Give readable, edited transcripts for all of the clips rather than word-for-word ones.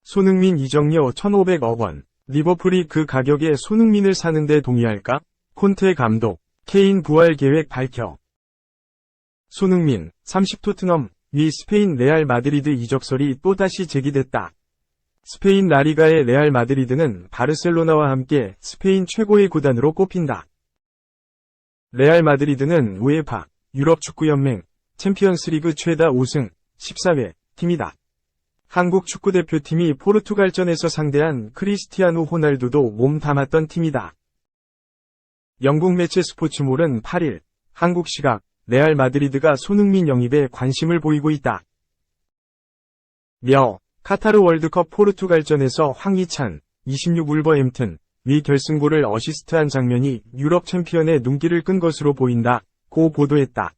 손흥민 이적료 1,500억 원. 리버풀이 그 가격에 손흥민을 사는데 동의할까? 콘테 감독, 케인 부활 계획 밝혀. 손흥민, 30 토트넘, 위 스페인 레알 마드리드 이적설이 또다시 제기됐다. 스페인 라리가의 레알 마드리드는 바르셀로나와 함께 스페인 최고의 구단으로 꼽힌다. 레알 마드리드는 우에파, 유럽축구연맹, 챔피언스리그 최다 우승, 14회, 팀이다. 한국 축구대표팀이 포르투갈전에서 상대한 크리스티아누 호날두도 몸 담았던 팀이다. 영국 매체 스포츠몰은 8일, 한국 시각, 레알 마드리드가 손흥민 영입에 관심을 보이고 있다. 카타르 월드컵 포르투갈전에서 황희찬, 26 울버햄튼, 위 결승골을 어시스트한 장면이 유럽 챔피언의 눈길을 끈 것으로 보인다, 고 보도했다.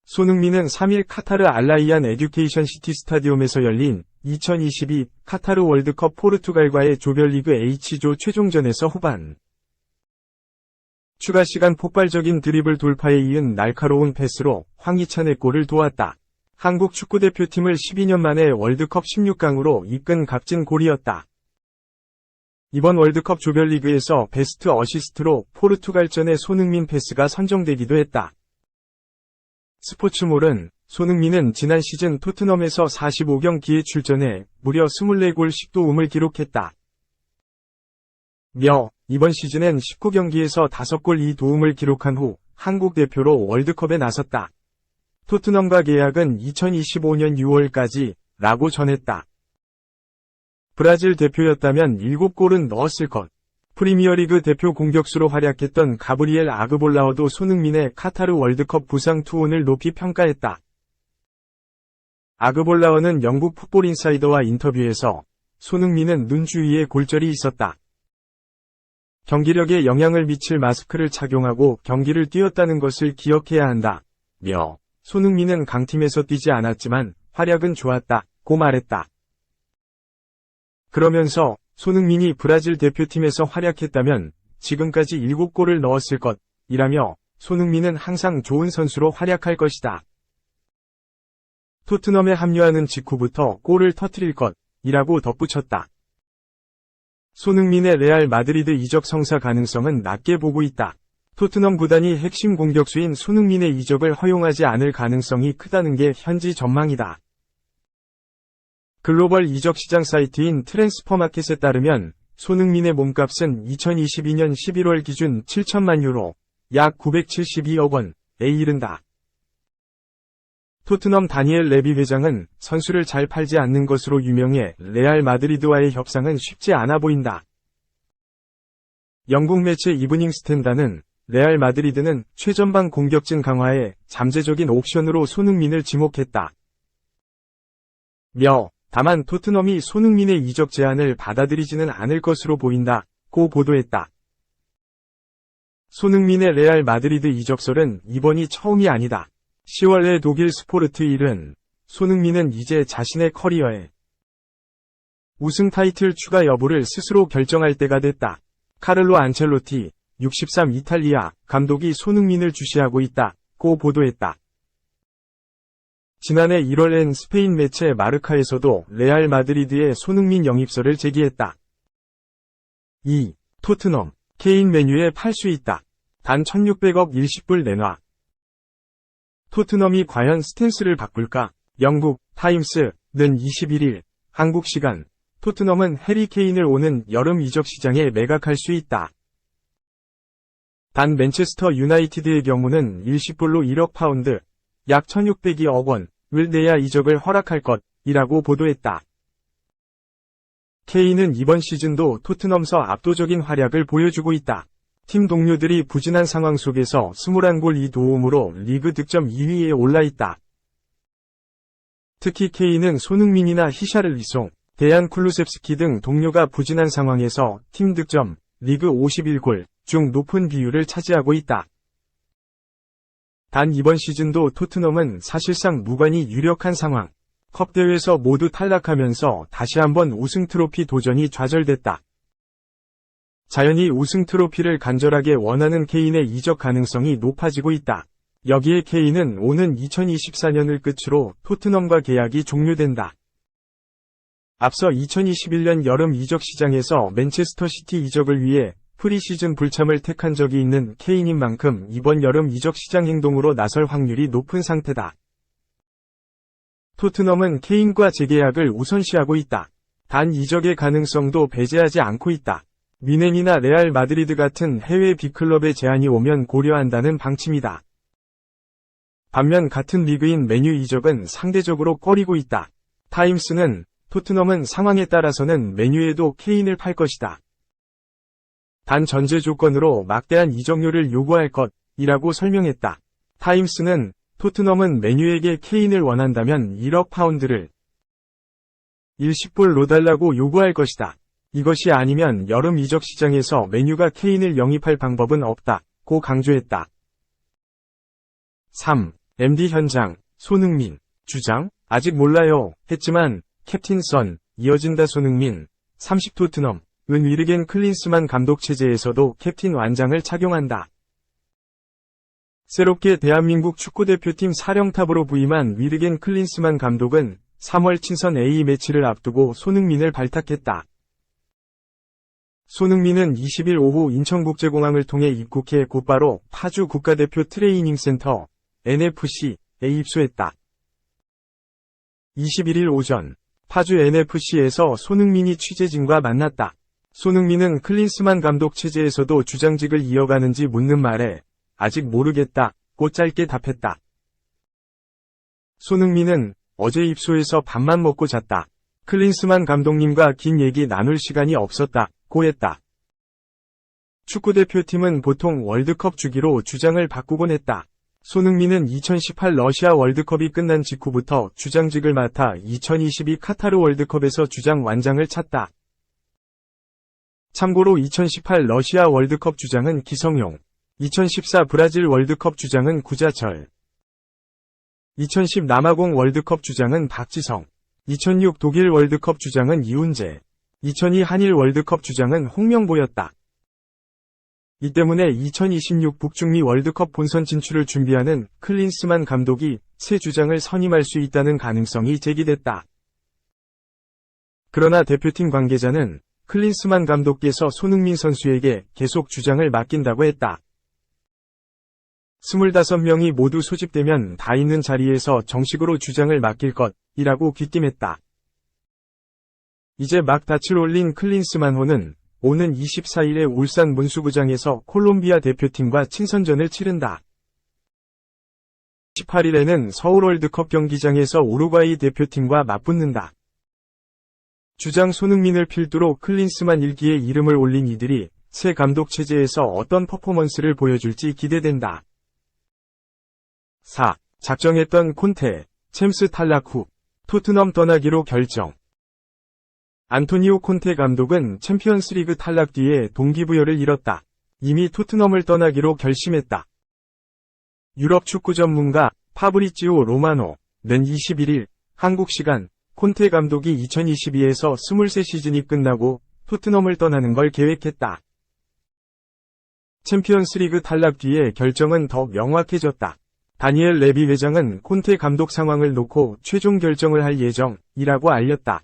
손흥민은 3일 카타르 알라이안 에듀케이션 시티 스타디움에서 열린 2022 카타르 월드컵 포르투갈과의 조별리그 H조 최종전에서 후반 추가 시간 폭발적인 드리블 돌파에 이은 날카로운 패스로 황희찬의 골을 도왔다. 한국 축구대표팀을 12년 만에 월드컵 16강으로 이끈 값진 골이었다. 이번 월드컵 조별리그에서 베스트 어시스트로 포르투갈전의 손흥민 패스가 선정되기도 했다. 스포츠몰은 손흥민은 지난 시즌 토트넘에서 45경기에 출전해 무려 24골 10도움을 기록했다. 이번 시즌엔 19경기에서 5골 2도움을 기록한 후 한국 대표로 월드컵에 나섰다. 토트넘과 계약은 2025년 6월까지 라고 전했다. 브라질 대표였다면 7골은 넣었을 것. 프리미어리그 대표 공격수로 활약했던 가브리엘 아그볼라어도 손흥민의 카타르 월드컵 부상 투혼을 높이 평가했다. 아그볼라어는 영국 풋볼 인사이더와 인터뷰에서 손흥민은 눈 주위에 골절이 있었다. 경기력에 영향을 미칠 마스크를 착용하고 경기를 뛰었다는 것을 기억해야 한다. 손흥민은 강팀에서 뛰지 않았지만 활약은 좋았다. 고 말했다. 그러면서 손흥민이 브라질 대표팀에서 활약했다면 지금까지 7골을 넣었을 것, 이라며 손흥민은 항상 좋은 선수로 활약할 것이다. 토트넘에 합류하는 직후부터 골을 터뜨릴 것, 이라고 덧붙였다. 손흥민의 레알 마드리드 이적 성사 가능성은 낮게 보고 있다. 토트넘 구단이 핵심 공격수인 손흥민의 이적을 허용하지 않을 가능성이 크다는 게 현지 전망이다. 글로벌 이적 시장 사이트인 트랜스퍼마켓에 따르면 손흥민의 몸값은 2022년 11월 기준 7천만 유로, 약 972억 원에 이른다. 토트넘 다니엘 레비 회장은 선수를 잘 팔지 않는 것으로 유명해 레알 마드리드와의 협상은 쉽지 않아 보인다. 영국 매체 이브닝 스탠다드는 레알 마드리드는 최전방 공격진 강화에 잠재적인 옵션으로 손흥민을 지목했다. 다만 토트넘이 손흥민의 이적 제안을 받아들이지는 않을 것으로 보인다. 고 보도했다. 손흥민의 레알 마드리드 이적설은 이번이 처음이 아니다. 10월에 독일 스포르트 1은 손흥민은 이제 자신의 커리어에 우승 타이틀 추가 여부를 스스로 결정할 때가 됐다. 카를로 안첼로티, 63 이탈리아 감독이 손흥민을 주시하고 있다. 고 보도했다. 지난해 1월엔 스페인 매체 마르카에서도 레알 마드리드의 손흥민 영입설을 제기했다. 토트넘, 케인 메뉴에 팔 수 있다. 단 1,600억 일시불 내놔. 토트넘이 과연 스탠스를 바꿀까? 영국 타임스는 21일 한국 시간 토트넘은 해리 케인을 오는 여름 이적 시장에 매각할 수 있다. 단 맨체스터 유나이티드의 경우는 일시불로 1억 파운드, 약 1,602억 원을 내야 이적을 허락할 것이라고 보도했다. 케인은 이번 시즌도 토트넘서 압도적인 활약을 보여주고 있다. 팀 동료들이 부진한 상황 속에서 21골 2도움으로 리그 득점 2위에 올라있다. 특히 케인은 손흥민이나 히샤를리송, 데얀 쿨루셉스키 등 동료가 부진한 상황에서 팀 득점, 리그 51골 중 높은 비율을 차지하고 있다. 단 이번 시즌도 토트넘은 사실상 무관히 유력한 상황. 컵 대회에서 모두 탈락하면서 다시 한번 우승 트로피 도전이 좌절됐다. 자연히 우승 트로피를 간절하게 원하는 케인의 이적 가능성이 높아지고 있다. 여기에 케인은 오는 2024년을 끝으로 토트넘과 계약이 종료된다. 앞서 2021년 여름 이적 시장에서 맨체스터 시티 이적을 위해 프리시즌 불참을 택한 적이 있는 케인인 만큼 이번 여름 이적 시장 행동으로 나설 확률이 높은 상태다. 토트넘은 케인과 재계약을 우선시하고 있다. 단 이적의 가능성도 배제하지 않고 있다. 미넨이나 레알 마드리드 같은 해외 빅클럽의 제안이 오면 고려한다는 방침이다. 반면 같은 리그인 맨유 이적은 상대적으로 꺼리고 있다. 타임스는 토트넘은 상황에 따라서는 맨유에도 케인을 팔 것이다. 단 전제 조건으로 막대한 이적료를 요구할 것이라고 설명했다. 타임스는 토트넘은 맨유에게 케인을 원한다면 1억 파운드를 일시불로 달라고 요구할 것이다. 이것이 아니면 여름 이적 시장에서 맨유가 케인을 영입할 방법은 없다고 강조했다. 3. MD 현장, 손흥민, 주장? 아직 몰라요. 했지만 캡틴 선, 이어진다. 손흥민, 30 토트넘, 은 위르겐 클린스만 감독 체제에서도 캡틴 완장을 착용한다. 새롭게 대한민국 축구대표팀 사령탑으로 부임한 위르겐 클린스만 감독은 3월 친선 A매치를 앞두고 손흥민을 발탁했다. 손흥민은 20일 오후 인천국제공항을 통해 입국해 곧바로 파주 국가대표 트레이닝센터 NFC에 입소했다. 21일 오전 파주 NFC에서 손흥민이 취재진과 만났다. 손흥민은 클린스만 감독 체제에서도 주장직을 이어가는지 묻는 말에 아직 모르겠다고 짧게 답했다. 손흥민은 어제 입소해서 밥만 먹고 잤다. 클린스만 감독님과 긴 얘기 나눌 시간이 없었다고 했다. 축구대표팀은 보통 월드컵 주기로 주장을 바꾸곤 했다. 손흥민은 2018 러시아 월드컵이 끝난 직후부터 주장직을 맡아 2022 카타르 월드컵에서 주장 완장을 찼다. 참고로 2018 러시아 월드컵 주장은 기성용, 2014 브라질 월드컵 주장은 구자철, 2010 남아공 월드컵 주장은 박지성, 2006 독일 월드컵 주장은 이훈재, 2002 한일 월드컵 주장은 홍명보였다. 이 때문에 2026 북중미 월드컵 본선 진출을 준비하는 클린스만 감독이 새 주장을 선임할 수 있다는 가능성이 제기됐다. 그러나 대표팀 관계자는 클린스만 감독께서 손흥민 선수에게 계속 주장을 맡긴다고 했다. 25명이 모두 소집되면 다 있는 자리에서 정식으로 주장을 맡길 것이라고 귀띔했다. 이제 막 닻을 올린 클린스만호는 오는 24일에 울산 문수구장에서 콜롬비아 대표팀과 친선전을 치른다. 18일에는 서울 월드컵 경기장에서 우루과이 대표팀과 맞붙는다. 주장 손흥민을 필두로 클린스만 일기에 이름을 올린 이들이 새 감독 체제에서 어떤 퍼포먼스를 보여줄지 기대된다. 4. 작정했던 콘테, 챔스 탈락 후 토트넘 떠나기로 결정. 안토니오 콘테 감독은 챔피언스리그 탈락 뒤에 동기부여를 잃었다. 이미 토트넘을 떠나기로 결심했다. 유럽 축구 전문가 파브리치오 로마노는 21일 한국 시간 콘테 감독이 2022에서 23시즌이 끝나고 토트넘을 떠나는 걸 계획했다. 챔피언스리그 탈락 뒤에 결정은 더 명확해졌다. 다니엘 레비 회장은 콘테 감독 상황을 놓고 최종 결정을 할 예정이라고 알렸다.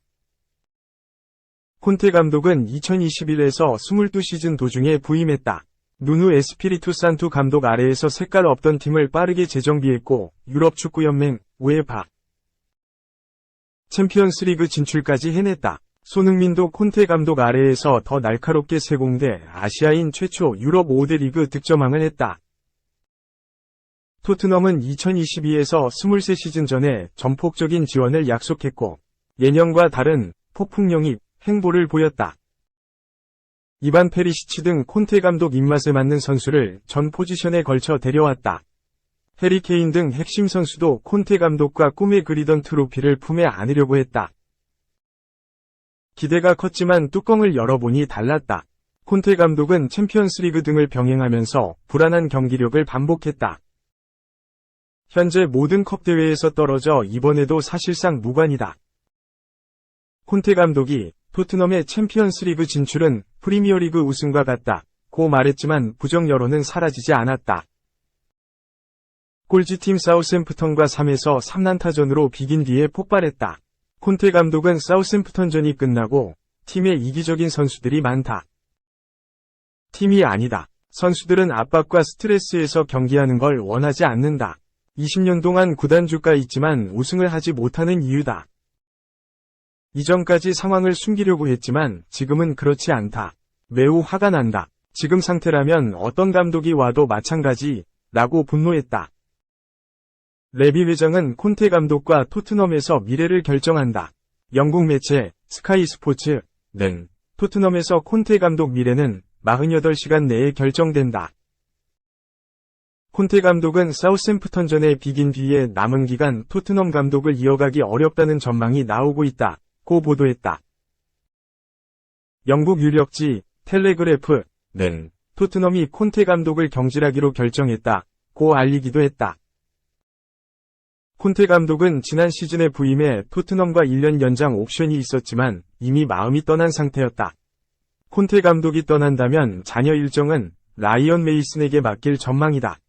콘테 감독은 2021에서 22시즌 도중에 부임했다. 누누 에스피리투 산투 감독 아래에서 색깔 없던 팀을 빠르게 재정비했고 유럽축구연맹, 우에파 챔피언스리그 진출까지 해냈다. 손흥민도 콘테 감독 아래에서 더 날카롭게 세공돼 아시아인 최초 유럽 5대 리그 득점왕을 했다. 토트넘은 2022에서 23시즌 전에 전폭적인 지원을 약속했고 예년과 다른 폭풍 영입 행보를 보였다. 이반 페리시치 등 콘테 감독 입맛에 맞는 선수를 전 포지션에 걸쳐 데려왔다. 해리 케인 등 핵심 선수도 콘테 감독과 꿈에 그리던 트로피를 품에 안으려고 했다. 기대가 컸지만 뚜껑을 열어보니 달랐다. 콘테 감독은 챔피언스리그 등을 병행하면서 불안한 경기력을 반복했다. 현재 모든 컵 대회에서 떨어져 이번에도 사실상 무관이다. 콘테 감독이 토트넘의 챔피언스리그 진출은 프리미어리그 우승과 같다. 고 말했지만 부정 여론은 사라지지 않았다. 꼴찌팀 사우샘프턴과 3에서 3난타전으로 비긴 뒤에 폭발했다. 콘테 감독은 사우샘프턴전이 끝나고 팀에 이기적인 선수들이 많다. 팀이 아니다. 선수들은 압박과 스트레스에서 경기하는 걸 원하지 않는다. 20년 동안 구단주가 있지만 우승을 하지 못하는 이유다. 이전까지 상황을 숨기려고 했지만 지금은 그렇지 않다. 매우 화가 난다. 지금 상태라면 어떤 감독이 와도 마찬가지, 라고 분노했다. 레비 회장은 콘테 감독과 토트넘에서 미래를 결정한다. 영국 매체 스카이 스포츠는 토트넘에서 콘테 감독 미래는 48시간 내에 결정된다. 콘테 감독은 사우샘프턴전에 비긴 뒤에 남은 기간 토트넘 감독을 이어가기 어렵다는 전망이 나오고 있다. 고 보도했다. 영국 유력지 텔레그래프는 토트넘이 콘테 감독을 경질하기로 결정했다. 고 알리기도 했다. 콘테 감독은 지난 시즌에 부임해 토트넘과 1년 연장 옵션이 있었지만 이미 마음이 떠난 상태였다. 콘테 감독이 떠난다면 잔여 일정은 라이언 메이슨에게 맡길 전망이다.